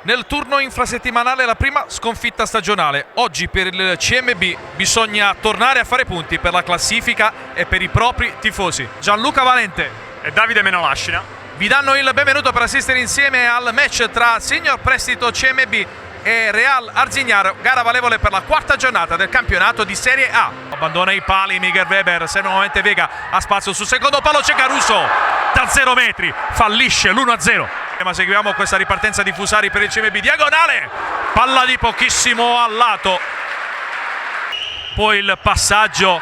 Nel turno infrasettimanale la prima sconfitta stagionale. Oggi per il CMB bisogna tornare a fare punti per la classifica e per i propri tifosi. Gianluca Valente e Davide Menolascina vi danno il benvenuto per assistere insieme al match tra Signor Prestito CMB e Real Arzignano, gara valevole per la quarta giornata del campionato di Serie A. Abbandona i pali Miguel Weber, se nuovamente Vega ha spazio sul secondo palo, c'è Caruso da 0 metri, fallisce l'1-0. Ma seguiamo questa ripartenza di Fusari per il CMB, diagonale, palla di pochissimo al lato, poi il passaggio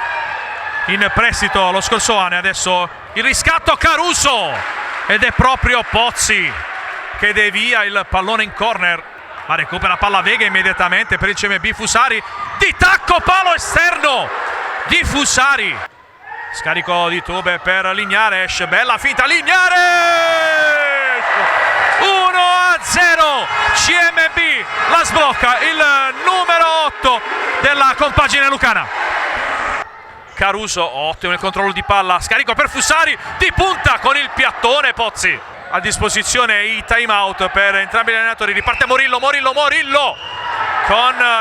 in prestito lo scorso anno, adesso il riscatto Caruso ed è proprio Pozzi che devia il pallone in corner, ma recupera palla Vega immediatamente per il CMB. Fusari di tacco, palo esterno di Fusari, scarico di Tube per Lignares, bella finta Lignares, 1-0, CMB la sblocca, il numero 8 della compagine lucana. Caruso, ottimo il controllo di palla, scarico per Fusari di punta con il piattone Pozzi. A disposizione i time out per entrambi gli allenatori, riparte Morillo con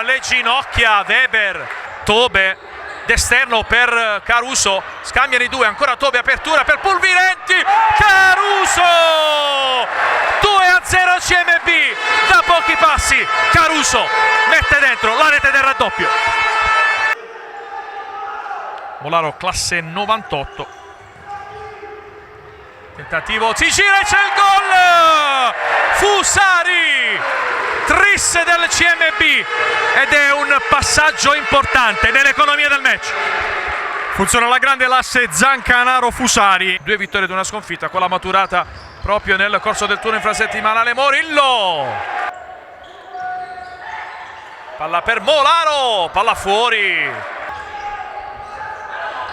le ginocchia, Weber, Tobe d'esterno per Caruso, scambiano i due, ancora Tobe, apertura per Pulvirenti, Caruso, 2-0 CMB, da pochi passi Caruso mette dentro la rete del raddoppio. Molaro classe 98, tentativo, si gira e c'è il gol! Fusari, tris del CMB, ed è un passaggio importante nell'economia del match. Funziona la grande l'asse Zancanaro-Fusari. 2 vittorie ed una sconfitta, quella maturata proprio nel corso del turno infrasettimanale. Morillo, palla per Molaro, palla fuori,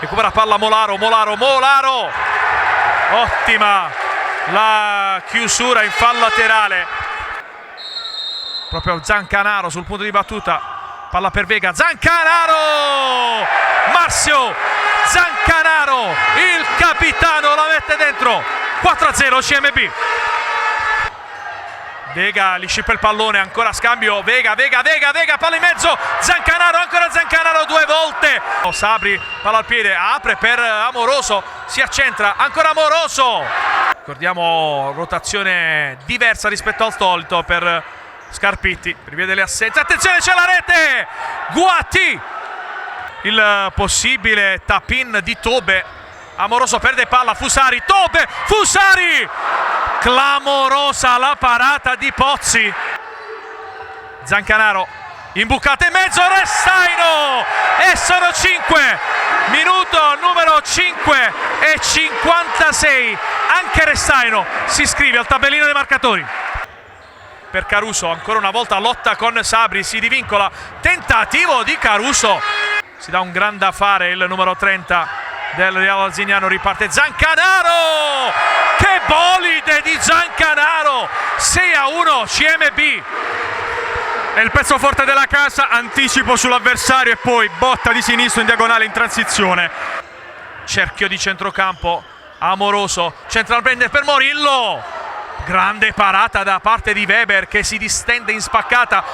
recupera palla Molaro, ottima la chiusura in fallo laterale, proprio Zancanaro sul punto di battuta, palla per Vega, Zancanaro, Marzio Zancanaro, il capitano la mette dentro, 4-0 CMB. Vega li scippa il pallone, ancora scambio, Vega, palla in mezzo, Zancanaro, ancora Zancanaro 2 volte. Sabri, palla al piede, apre per Amoroso, si accentra, ancora Amoroso. Ricordiamo rotazione diversa rispetto al solito per Scarpitti, rivede le assenze, attenzione c'è la rete, Guati, il possibile tap-in di Tobe, Amoroso perde palla, Fusari, Tobe, Fusari, clamorosa la parata di Pozzi, Zancanaro, imbucata in mezzo, Restaino, e sono 5, minuto numero 5 e 56, anche Restaino si iscrive al tabellino dei marcatori. Per Caruso, ancora una volta lotta con Sabri, si divincola, tentativo di Caruso, si dà un gran da fare il numero 30 del Real Arzignano, riparte Zancanaro, che bolide di Zancanaro, 6-1 CMB. È il pezzo forte della casa, anticipo sull'avversario e poi botta di sinistro in diagonale in transizione. Cerchio di centrocampo, Amoroso, central prende per Morillo, grande parata da parte di Weber che si distende in spaccata,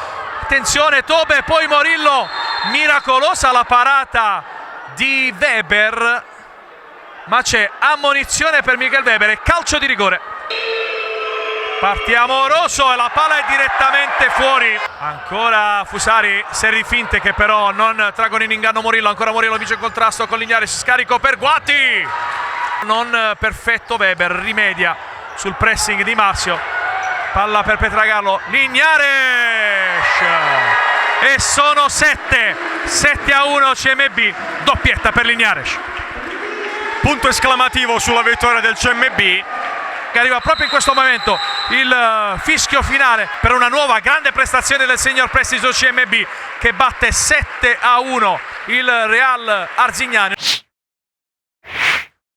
attenzione Tobe, poi Morillo, miracolosa la parata di Weber, ma c'è ammonizione per Miguel Weber e calcio di rigore. Partiamo Amoroso e la palla è direttamente fuori. Ancora Fusari, serie di finte che però non traggono in inganno Morillo, ancora Morillo vince il contrasto con Lignares, scarico per Guati, non perfetto Weber, rimedia sul pressing di Marzio, palla per Petragallo, Lignares, e sono 7-1 CMB, doppietta per Lignares. Punto esclamativo sulla vittoria del CMB, che arriva proprio in questo momento il fischio finale per una nuova grande prestazione del Signor Prestito CMB che batte 7-1 il Real Arzignano.